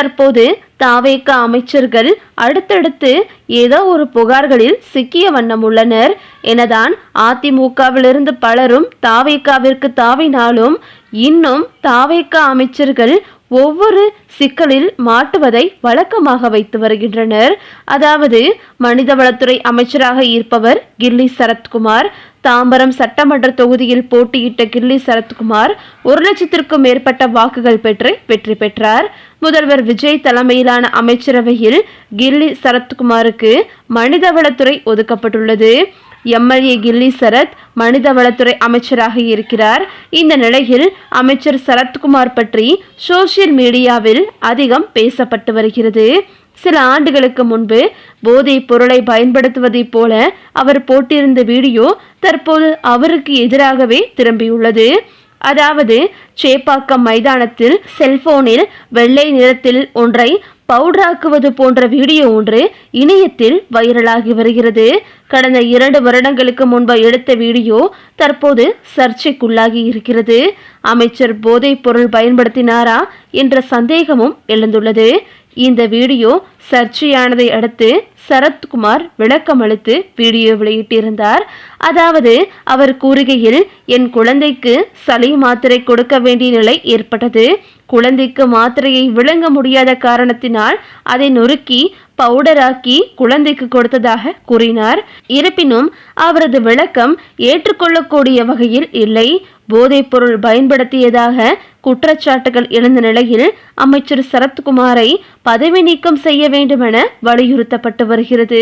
தற்போது தாவேக அமைச்சர்கள் அடுத்தடுத்து ஏதோ ஒரு புகார்களில் சிக்கிய வண்ணம் உள்ளனர். எனதான் அதிமுகவிலிருந்து பலரும் தாவேகாவிற்கு தாவினாலும் இன்னும் தாவேக அமைச்சர்கள் ஒவ்வொரு சிக்கலில் மாட்டுவதை வழக்கமாக வைத்து வருகின்றனர். அதாவது மனிதவளத்துறை அமைச்சராக இருப்பவர் கில்லி சரத்குமார். தாம்பரம் சட்டமன்ற தொகுதியில் போட்டியிட்ட கில்லி சரத்குமார் 1,00,000க்கும் மேற்பட்ட வாக்குகள் பெற்று வெற்றி பெற்றார். முதல்வர் விஜய் தலைமையிலான அமைச்சரவையில் கில்லி சரத்குமாருக்கு மனிதவளத்துறை ஒதுக்கப்பட்டுள்ளது. எம்எல்ஏ கில்லி சரத் மனிதவளத்துறை அமைச்சராக இருக்கிறார். இந்த நிலையில் அமைச்சர் சரத்குமார் பற்றி சோசியல் மீடியாவில் அதிகம் பேசப்பட்டு வருகிறது. சில ஆண்டுகளுக்கு முன்பு போதைப் பொருளை பயன்படுத்துவதைப் போல அவர் போட்டிருந்த வீடியோ தற்போது அவருக்கு எதிராகவே திரும்பியுள்ளது. அதாவது சேப்பாக்கம் மைதானத்தில் செல்போனில் வெள்ளை நிறத்தில் ஒன்றை பவுடராக்குவது போன்ற வீடியோ ஒன்று இணையத்தில் வைரலாகி வருகிறது. கடந்த 2 வருடங்களுக்கு முன்பு எடுத்த வீடியோ தற்போது சர்ச்சைக்குள்ளாகி இருக்கிறது. அமைச்சர் போதைப் பொருள் பயன்படுத்தினாரா என்ற சந்தேகமும் எழுந்துள்ளது. இந்த வீடியோ சர்ச்சையானதை அடுத்து சரத்குமார் விளக்கம் அளித்து வீடியோ வெளியிட்டிருந்தார். அதாவது அவர் கூறுகையில், என் குழந்தைக்கு சளி மாத்திரை கொடுக்க வேண்டிய நிலை ஏற்பட்டது. குழந்தைக்கு மாத்திரையை விழுங்க முடியாத காரணத்தினால் அதை நொறுக்கி பவுடராக்கி குழந்தைக்கு கொடுத்ததாக கூறினார். இருப்பினும் அவரது விளக்கம் ஏற்றுக்கொள்ளக்கூடிய வகையில் இல்லை. போதைப்பொருள் பயன்படுத்தியதாக குற்றச்சாட்டுகள் எழுந்த நிலையில் அமைச்சர் சரத்குமாரை பதவி நீக்கம் செய்ய வேண்டுமென வலியுறுத்தப்பட்டு வருகிறது.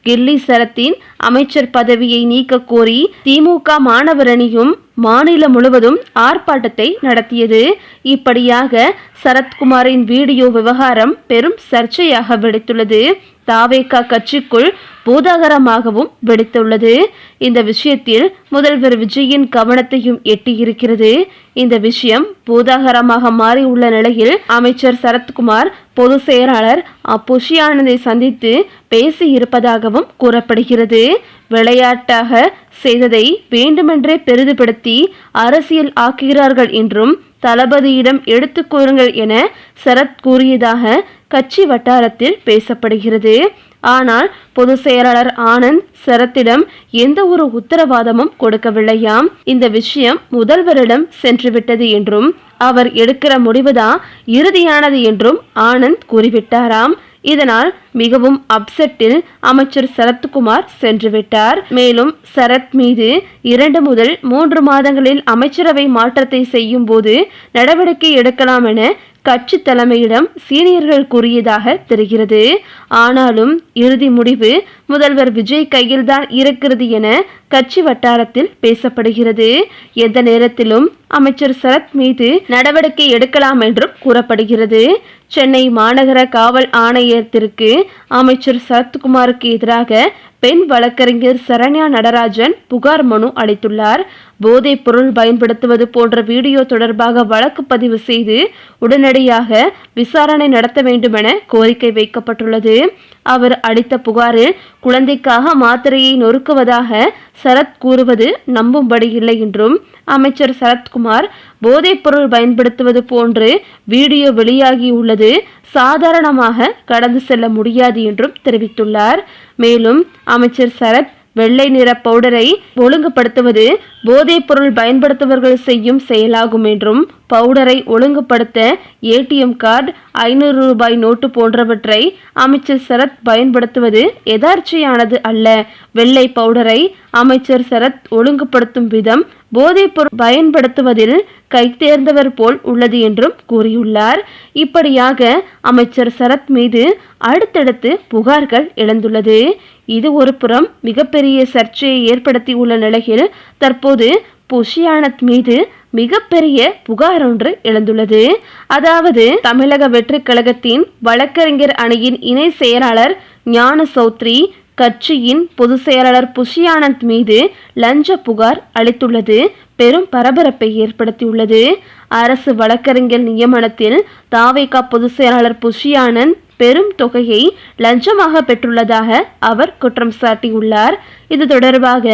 கில்லி சரத்தின் அமைச்சர் பதவியை நீக்க கோரி திமுக மாணவர் அணியும் மாநிலம் முழுவதும் ஆர்ப்பாட்டத்தை நடத்தியது. இப்படியாக சரத்குமாரின் வீடியோ விவகாரம் பெரும் சர்ச்சையாக வெடித்துள்ளது. தாவேகா கட்சிக்குள் பூதாகரமாகவும் வெடித்துள்ளது. இந்த விஷயத்தில் முதல்வர் விஜயின் கவனத்தையும் எட்டியிருக்கிறது. இந்த விஷயம் பூதாகரமாக மாறியுள்ள நிலையில் அமைச்சர் சரத்குமார் பொதுச் செயலாளர் புஷி ஆனந்தை சந்தித்து பேசி இருப்பதாகவும் கூறப்படுகிறது. விளையாட்டாக செய்ததை வேண்டுமென்றே பெரிதுபடுத்தி அரசியல் ஆக்குகிறார்கள் என்றும் தளபதியிடம் எடுத்துக் கூறுங்கள் என சரத் கூறியதாக கட்சி வட்டாரத்தில் பேசப்படுகிறது. ஆனால் பொதுச் செயலாளர் ஆனந்த் சரத்திடம் எந்த ஒரு உத்தரவாதமும் கொடுக்கவில்லையாம். இந்த விஷயம் முதல்வரிடம் சென்றுவிட்டது என்றும் அவர் எடுக்கிற முடிவுதான் இறுதியானது என்றும் ஆனந்த் கூறிவிட்டாராம். இதனால் மிகவும் அப்செட்டில் அமைச்சர் சரத்குமார் சென்றுவிட்டார். மேலும் சரத் மீது 2 முதல் 3 மாதங்களில் அமைச்சரவை மாற்றத்தை செய்யும் போது நடவடிக்கை எடுக்கலாம் என கட்சி தலைமையிடம் சீனியர்கள் கூறியதாக தெரிகிறது. ஆனாலும் இறுதி முடிவு முதல்வர் விஜய் கையில்தான் இருக்கிறது என கட்சி வட்டாரத்தில் பேசப்படுகிறது. எந்த நேரத்திலும் அமைச்சர் சரத் மீது நடவடிக்கை எடுக்கலாம் என்றும் கூறப்படுகிறது. சென்னை மாநகர காவல் ஆணையத்திற்கு அமைச்சர் சரத்குமாருக்கு எதிராக பெண் வழக்கறிஞர் சரண்யா நடராஜன் புகார் மனு அளித்துள்ளார். போதைப் பொருள் பயன்படுத்துவது போன்ற வீடியோ தொடர்பாக வழக்கு பதிவு செய்து உடனடியாக விசாரணை நடத்த வேண்டுமென கோரிக்கை வைக்கப்பட்டுள்ளது. அவர் அளித்த புகாரில் குழந்தைக்காக மாத்திரையை நொறுக்குவதாக சரத் கூறுவது நம்பும்படி இல்லை என்றும் அமைச்சர் சரத்குமார் போதைப் பொருள் பயன்படுத்துவது போன்று வீடியோ வெளியாகியுள்ளது சாதாரணமாக கடந்து செல்ல முடியாது என்றும் தெரிவித்துள்ளார். மேலும் அமைச்சர் சரத் வெள்ளை நிற பவுடரை ஒழுங்குபடுத்துவது போதைப் பொருள் பயன்படுத்துபவர்கள் செய்யும் செயலாகும் என்றும் பவுடரை ஒழுங்குபடுத்த ஏடிஎம் கார்டு 500 ரூபாய் நோட்டு போன்றவற்றை அமைச்சர் சரத் பயன்படுத்துவது எதார்ச்சையானது அல்ல. வெள்ளை பவுடரை அமைச்சர் சரத் ஒழுங்குபடுத்தும் விதம் போதைப் பொருள் பயன்படுத்துவதில் கைதேர்ந்தவர் போல் உள்ளது என்றும் கூறியுள்ளார். இப்படியாக அமைச்சர் சரத் மீது அடுத்தடுத்து புகார்கள் எழுந்துள்ளது. இது ஒரு புறம் மிகப்பெரிய சர்ச்சையை ஏற்படுத்தியுள்ள நிலையில் தற்போது புஷி ஆனந்த் மீது மிகப்பெரிய புகார் ஒன்று எழுந்துள்ளது. அதாவது தமிழக வெற்றி கழகத்தின் வழக்கறிஞர் அணியின் இணை செயலாளர் ஞான சௌத்ரி கட்சியின் பொதுச் செயலாளர் புஷி ஆனந்த் மீது லஞ்ச புகார் அளித்துள்ளது பெரும் பரபரப்பை ஏற்படுத்தியுள்ளது. அரசு வழக்கறிஞர் நியமனத்தில் தாவேகா பொதுச் செயலாளர் புஷி ஆனந்த் பெரும் தொகையை லஞ்சமாக பெற்றுள்ளதாக அவர் குற்றம் சாட்டியுள்ளார். இது தொடர்பாக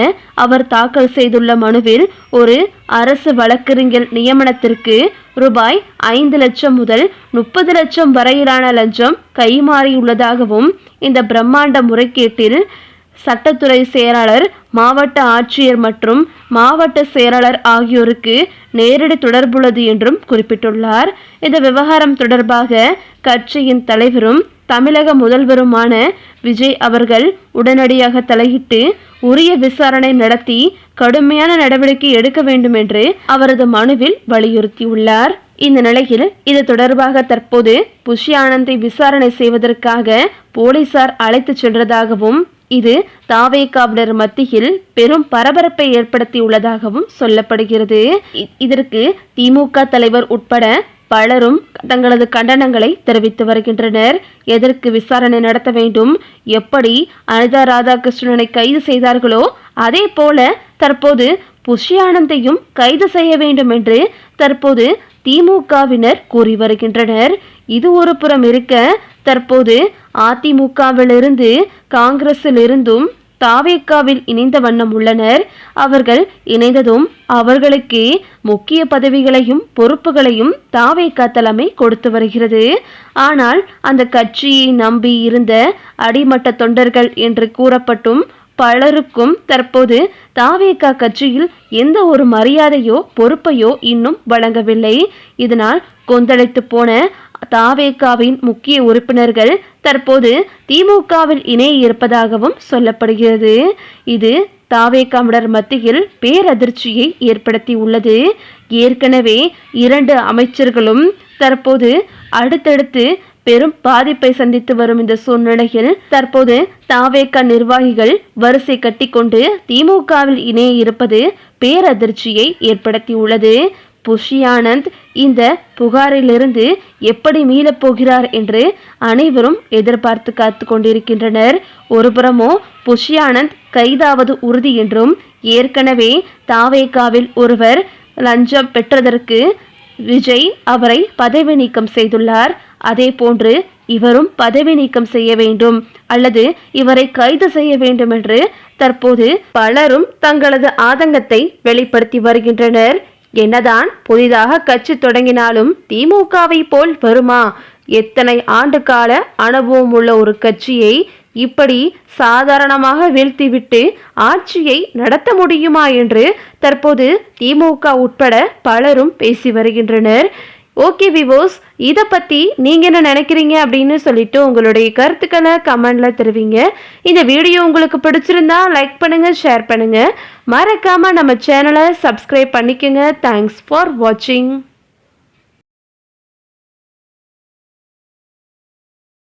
அவர் தாக்கல் செய்துள்ள மனுவில் ஒரு அரசு வழக்கறிஞர் நியமனத்திற்கு ரூபாய் 5 லட்சம் முதல் 30 லட்சம் வரையிலான லஞ்சம் கைமாறியுள்ளதாகவும் இந்த பிரம்மாண்ட முறைகேட்டில் சட்டத்துறை செயலாளர், மாவட்ட ஆட்சியர் மற்றும் மாவட்ட செயலாளர் ஆகியோருக்கு நேரடி தொடர்புள்ளது என்றும் குறிப்பிட்டுள்ளார். இந்த விவகாரம் தொடர்பாக கட்சியின் தலைவரும் தமிழக முதல்வருமான விஜய் அவர்கள் உடனடியாக தலையிட்டு உரிய விசாரணை நடத்தி கடுமையான நடவடிக்கை எடுக்க வேண்டும் என்று அவரது மனுவில் வலியுறுத்தியுள்ளார். இந்த நிலையில் இது தொடர்பாக தற்போது புஷி ஆனந்தை விசாரணை செய்வதற்காக போலீசார் அழைத்து சென்றதாகவும் இது தாவேகாவினர் மத்தியில் பெரும் பரபரப்பை ஏற்படுத்தியுள்ளதாகவும் சொல்லப்படுகிறது. இதற்கு திமுக தலைவர் உட்பட பலரும் தங்களது கண்டனங்களை தெரிவித்து வருகின்றனர். எதற்கு விசாரணை நடத்த வேண்டும், எப்படி அனிதா ராதாகிருஷ்ணனை கைது செய்தார்களோ அதே போல தற்போது புஷி ஆனந்தையும் கைது செய்ய வேண்டும் என்று தற்போது திமுகவினர் கூறி வருகின்றனர். இது ஒரு புறம் இருக்க, தற்போது அதிமுகவிலிருந்து காங்கிரசிலிருந்தும் தாவேகாவில் இணைந்த வண்ணம் உள்ளனர். அவர்கள் இணைந்ததும் அவர்களுக்கு முக்கிய பதவிகளையும் பொறுப்புகளையும் தாவேகா தலைமை கொடுத்து வருகிறது. ஆனால் அந்த கட்சியை நம்பி இருந்த அடிமட்ட தொண்டர்கள் என்று கூறப்பட்டும் பலருக்கும் தற்போது தாவேகா கட்சியில் எந்த ஒரு மரியாதையோ பொறுப்பையோ இன்னும் வழங்கவில்லை. இதனால் கொந்தளித்து போன தாவேகாவின் முக்கிய உறுப்பினர்கள் தற்போது திமுகவில் இணைய இருப்பதாகவும் சொல்லப்படுகிறது. இது தாவேகாவினர் மத்தியில் பேரதிர்ச்சியை ஏற்படுத்தி உள்ளது. ஏற்கனவே 2 அமைச்சர்களும் தற்போது அடுத்தடுத்து பெரும் பாதிப்பை சந்தித்து வரும் இந்த சூழ்நிலையில் தற்போது தாவேகா நிர்வாகிகள் வரிசை கட்டிக்கொண்டு திமுகவில் இணைய இருப்பது பேரதிர்ச்சியை ஏற்படுத்தியுள்ளது. புஷி ஆனந்த் இந்த புகாரிலிருந்து எப்படி மீளப் போகிறார் என்று அனைவரும் எதிர்பார்த்து காத்து கொண்டிருக்கின்றனர். ஒருபுறமோ புஷி ஆனந்த் கைதாவது உறுதி என்றும், ஏற்கனவே தாவேகாவில் ஒருவர் லஞ்சம் பெற்றதற்கு விஜய் அவரை பதவி நீக்கம் செய்துள்ளார். அதே போன்று இவரும் பதவி நீக்கம் செய்ய வேண்டும் அல்லது இவரை கைது செய்ய வேண்டும் என்று தற்போது பலரும் தங்களது ஆதங்கத்தை வெளிப்படுத்தி வருகின்றனர். என்னதான் புதிதாக கட்சி தொடங்கினாலும் திமுகவை போல் வருமா? எத்தனை ஆண்டு கால அனுபவம் உள்ள ஒரு கட்சியை இப்படி சாதாரணமாக வீழ்த்திவிட்டு ஆட்சியை நடத்த முடியுமா என்று தற்போது திமுக உட்பட பலரும் பேசி வருகின்றனர். ஓகே விவோஸ், இதை பற்றி நீங்கள் என்ன நினைக்கிறீங்க அப்படின்னு சொல்லிட்டு உங்களுடைய கருத்துக்களை கமெண்டில் தெரிவிங்க. இந்த வீடியோ உங்களுக்கு பிடிச்சிருந்தா லைக் பண்ணுங்கள், ஷேர் பண்ணுங்கள். மறக்காமல் நம்ம சேனலை சப்ஸ்கிரைப் பண்ணிக்கோங்க. தேங்க்ஸ் ஃபார் வாட்சிங்.